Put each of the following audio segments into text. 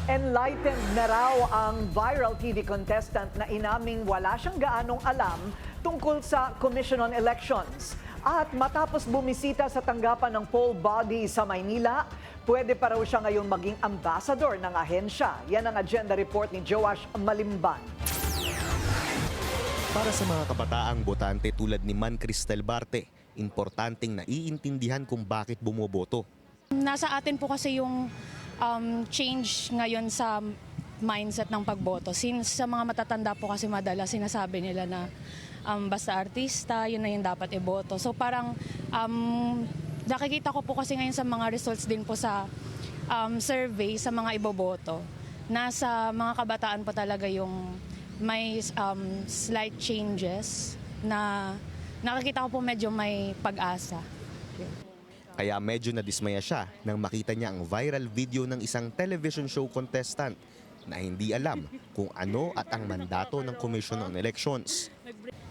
Enlightened na raw ang viral TV contestant na inaming wala siyang gaanong alam tungkol sa Commission on Elections. At matapos bumisita sa tanggapan ng poll body sa Maynila, pwede pa raw siya ngayon maging ambassador ng ahensya. Yan ang agenda report ni Joash Malimban. Para sa mga kabataang botante tulad ni Man Cristel Barte, importanteng naiintindihan kung bakit bumoboto. Nasa atin po kasi yung change ngayon sa mindset ng pagboto. Since sa mga matatanda po kasi madalas sinasabi nila na basta artista, yun na yung dapat iboto. So parang nakikita ko po kasi ngayon sa mga results din po sa survey sa mga iboboto. Nasa mga kabataan po talaga yung may slight changes na nakikita ko po medyo may pag-asa. Kaya medyo nadismaya siya nang makita niya ang viral video ng isang television show contestant na hindi alam kung ano at ang mandato ng Commission on Elections.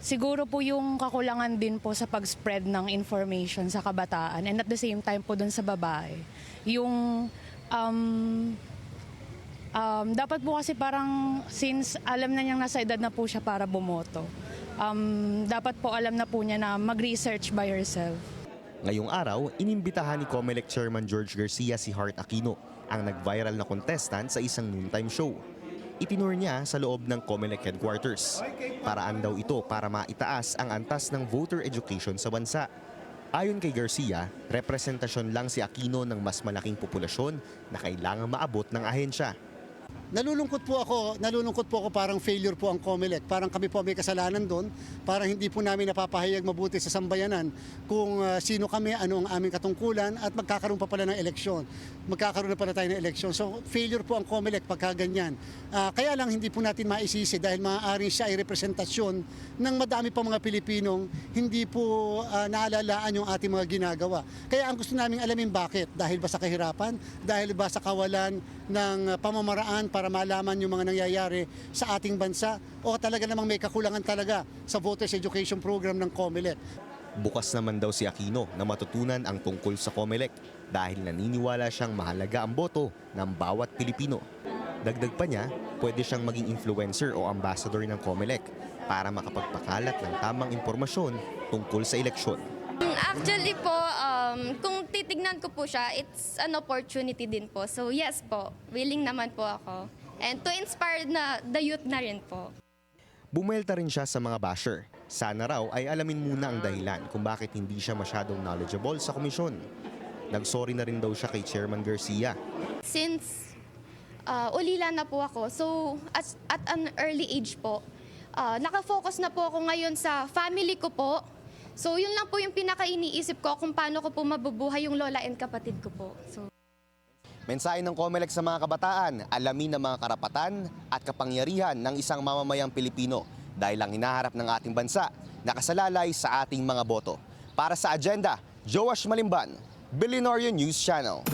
Siguro po yung kakulangan din po sa pag-spread ng information sa kabataan and at the same time po dun sa babae. Yung dapat po kasi parang since alam na niyang nasa edad na po siya para bumoto, dapat po alam na po niya na mag-research by herself. Ngayong araw, inimbitahan ni COMELEC Chairman George Garcia si Heart Aquino, ang nag-viral na contestant sa isang noontime show. Itinur niya sa loob ng COMELEC headquarters. Paraan daw ito para maitaas ang antas ng voter education sa bansa. Ayon kay Garcia, representasyon lang si Aquino ng mas malaking populasyon na kailangang maabot ng ahensya. Nalulungkot po ako parang failure po ang COMELEC. Parang kami po may kasalanan doon. Parang hindi po namin napapahayag mabuti sa sambayanan kung sino kami, ano ang aming katungkulan at magkakaroon pa pala ng eleksyon. Magkakaroon na pala tayo ng eleksyon. So failure po ang COMELEC pagka ganyan. Kaya lang hindi po natin maisisi dahil maaaring siya ay representasyon ng madami pa mga Pilipinong hindi po naalalaan yung ating mga ginagawa. Kaya ang gusto namin alamin bakit. Dahil ba sa kahirapan? Dahil ba sa kawalan ng pamamaraan para malaman yung mga nangyayari sa ating bansa o talaga namang may kakulangan talaga sa voters education program ng COMELEC. Bukas naman daw si Aquino na matutunan ang tungkol sa COMELEC dahil naniniwala siyang mahalaga ang boto ng bawat Pilipino. Dagdag pa niya, pwede siyang maging influencer o ambassador ng COMELEC para makapagpakalat ng tamang impormasyon tungkol sa eleksyon. Actually po, kung titignan ko po siya, it's an opportunity din po. So yes po, willing naman po ako. And to inspire na the youth na rin po. Bumelta rin siya sa mga basher. Sana raw ay alamin muna ang dahilan kung bakit hindi siya masyadong knowledgeable sa komisyon. Nagsorry na rin daw siya kay Chairman Garcia. Since ulila na po ako, so at an early age po, nakafocus na po ako ngayon sa family ko po. So yun lang po yung pinaka-iniisip ko kung paano ko po mabubuhay yung lola and kapatid ko po. So. Mensahe ng COMELEC sa mga kabataan, alamin ang mga karapatan at kapangyarihan ng isang mamamayang Pilipino dahil ang hinaharap ng ating bansa nakasalalay sa ating mga boto. Para sa agenda, Joash Malimban, Billionaire News Channel.